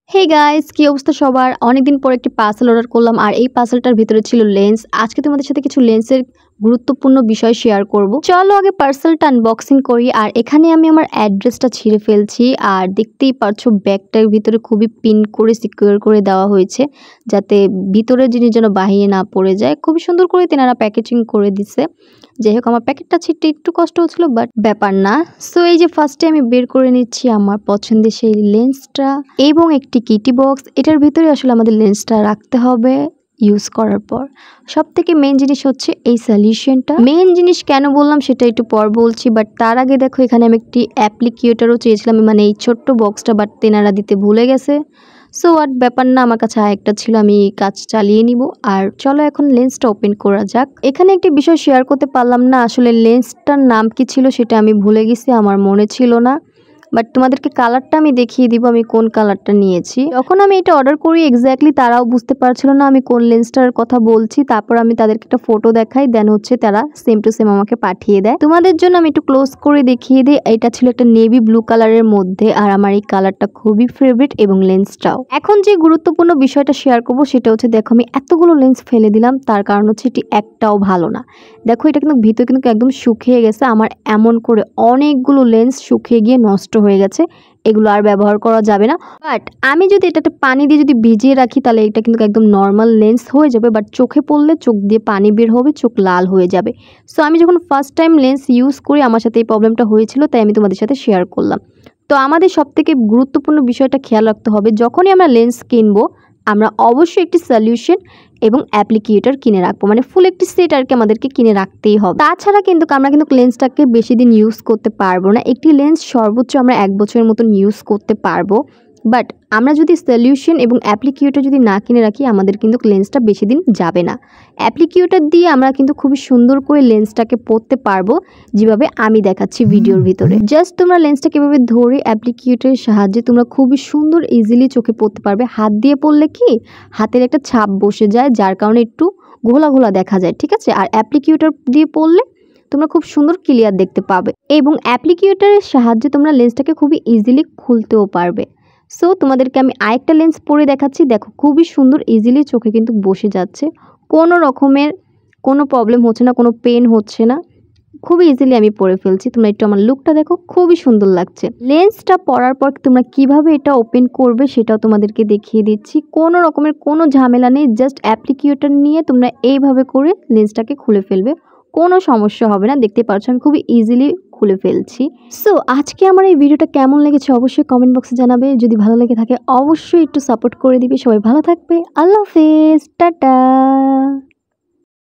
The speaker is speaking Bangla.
হে গাইস, কি অবস্থা সবার? অনেকদিন পর একটি পার্সেল অর্ডার করলাম আর এই পার্সেলটার ভিতরে ছিল লেন্স। আজকে তোমাদের সাথে কিছু লেন্সের গুরুত্বপূর্ণ বিষয় শেয়ার করব। চলো আগে পার্সেলটা আনবক্সিং করি। আর এখানে আমি আমার অ্যাড্রেসটা ছিঁড়ে ফেলছি আর দেখতেই পারছো ব্যাগটার ভিতরে খুবই পিন করে সিকিউর করে দেওয়া হয়েছে, যাতে ভিতরের জিনিস যেন বাহিরে না পড়ে যায়। খুবই সুন্দর করে তেনারা প্যাকেজিং করে দিছে। যাই হোক, আমার প্যাকেটটা ছিঁড়তে একটু কষ্ট হচ্ছিল, বাট ব্যাপার না। সো এই যে ফার্স্টে আমি বের করে নিচ্ছি আমার পছন্দের সেই লেন্সটা এবং একটি কিটি বক্স। এটার ভিতরে আসলে আমাদের লেন্সটা রাখতে হবে ইউজ করার পর। সব থেকে মেন জিনিস হচ্ছে এই সলিউশনটা। মেন জিনিস কেন বললাম সেটা একটু পর বলছি, বাট তার আগে দেখো এখানে আমি একটি অ্যাপ্লিকেটরও চেয়েছিলাম, মানে এই ছোট্ট বক্সটা, বাট তেনারা দিতে ভুলে গেছে। সো আর ব্যাপার না, আমার কাছে আরেকটা ছিল, আমি কাজ চালিয়ে নিব। আর চলো এখন লেন্সটা ওপেন করা যাক। এখানে একটি বিষয় শেয়ার করতে পারলাম না, আসলে লেন্সটার নাম কি ছিল সেটা আমি ভুলে গেছি, আমার মনে ছিল না। বাট তোমাদেরকে কালারটা আমি দেখিয়ে দিব আমি কোন কালারটা নিয়েছি। যখন আমি এটা অর্ডার করি এক্স্যাক্টলি তারাও বুঝতে পারছিল না আমি কোন লেন্সটার কথা বলছি। তারপর আমি তাদেরকে একটা ফটো দেখাই, দেন হচ্ছে তারা সেম টু সেম আমাকে পাঠিয়ে দেয়। তোমাদের জন্য আমি একটু ক্লোজ করে দেখিয়ে দিই। এটা ছিল একটা নেভি ব্লু কালারের মধ্যে, আর আমার এই কালারটা খুবই ফেভারিট এবং লেন্সটাও। এখন যে গুরুত্বপূর্ণ বিষয়টা শেয়ার করব সেটা হচ্ছে, দেখো আমি এতগুলো লেন্স ফেলে দিলাম, তার কারণ হচ্ছে এটি একটাও ভালো না। দেখো এটা কিন্তু ভিতরে কিন্তু একদম শুকিয়ে গেছে। আমার এমন করে অনেকগুলো লেন্স শুকিয়ে গিয়ে নষ্ট হয়ে গেছে, এগুলো আর ব্যবহার করা যাবে না। বাট আমি যদি এটাতে পানি দিয়ে যদি ভিজিয়ে রাখি তাহলে এটা কিন্তু একদম নর্মাল লেন্স হয়ে যাবে, বাট চোখে পড়লে চোখ দিয়ে পানি বের হবে, চোখ লাল হয়ে যাবে। সো আমি যখন ফার্স্ট টাইম লেন্স ইউজ করি আমার সাথে এই প্রবলেমটা হয়েছিল, তাই আমি তোমাদের সাথে শেয়ার করলাম। তো আমাদের সবথেকে গুরুত্বপূর্ণ বিষয়টা খেয়াল রাখতে হবে, যখনই আমরা লেন্স কিনবো আমরা অবশ্যই একটি সলিউশন এবং অ্যাপ্লিকেটর কিনে রাখবো, মানে ফুল একটি সেট আর কি আমাদেরকে কিনে রাখতেই হবে। তাছাড়া কিন্তু আমরা কিন্তু লেন্সটাকে বেশি দিন ইউজ করতে পারবো না। একটি লেন্স সর্বোচ্চ আমরা 1 বছরের মতন ইউজ করতে পারবো, বাট আমরা যদি সলিউশন এবং অ্যাপ্লিকেটর যদি না কিনে রাখি আমাদের কিন্তু লেন্সটা বেশি দিন যাবে না। অ্যাপ্লিকেটর দিয়ে আমরা কিন্তু খুবই সুন্দর করে লেন্সটাকে পরতে পারবো, যেভাবে আমি দেখাচ্ছি ভিডিওর ভিতরে। জাস্ট তোমরা লেন্সটা কীভাবে ধরে অ্যাপ্লিকেটরের সাহায্যে তোমরা খুবই সুন্দর ইজিলি চোখে পরতে পারবে। হাত দিয়ে পরলে কি হাতের একটা ছাপ বসে যায়, যার কারণে একটু ঘোলা ঘোলা দেখা যায়, ঠিক আছে। আর অ্যাপ্লিকেটর দিয়ে পরলে তোমরা খুব সুন্দর ক্লিয়ার দেখতে পাবে, এবং অ্যাপ্লিকেটরের সাহায্যে তোমরা লেন্সটাকে খুবই ইজিলি খুলতেও পারবে। সো তোমাদেরকে আমি আরেকটা লেন্স পরে দেখাচ্ছি। দেখো খুবই সুন্দর ইজিলি চোখে কিন্তু বসে যাচ্ছে, কোনো রকমের কোনো প্রবলেম হচ্ছে না, কোনো পেন হচ্ছে না, খুবই ইজিলি আমি পরে ফেলছি। তোমরা একটু আমার লুকটা দেখো, খুবই সুন্দর লাগছে। লেন্সটা পরার পর তোমরা কিভাবে এটা ওপেন করবে সেটাও তোমাদেরকে দেখিয়ে দিচ্ছি। কোনো রকমের কোনো ঝামেলা নেই, জাস্ট অ্যাপ্লিকেটর নিয়ে তোমরা এইভাবে করে লেন্সটাকে খুলে ফেলবে, কোনো সমস্যা হবে না। দেখতে পাচ্ছ আমি খুবই ইজিলি খুলে ফেলছি। সো আজকে আমার এই ভিডিওটা কেমন লেগেছে অবশ্যই কমেন্ট বক্সে জানাবে। যদি ভালো লেগে থাকে অবশ্যই একটু সাপোর্ট করে দিবে। সবাই ভালো থাকবে, আল্লাহ হাফেজ, টাটা।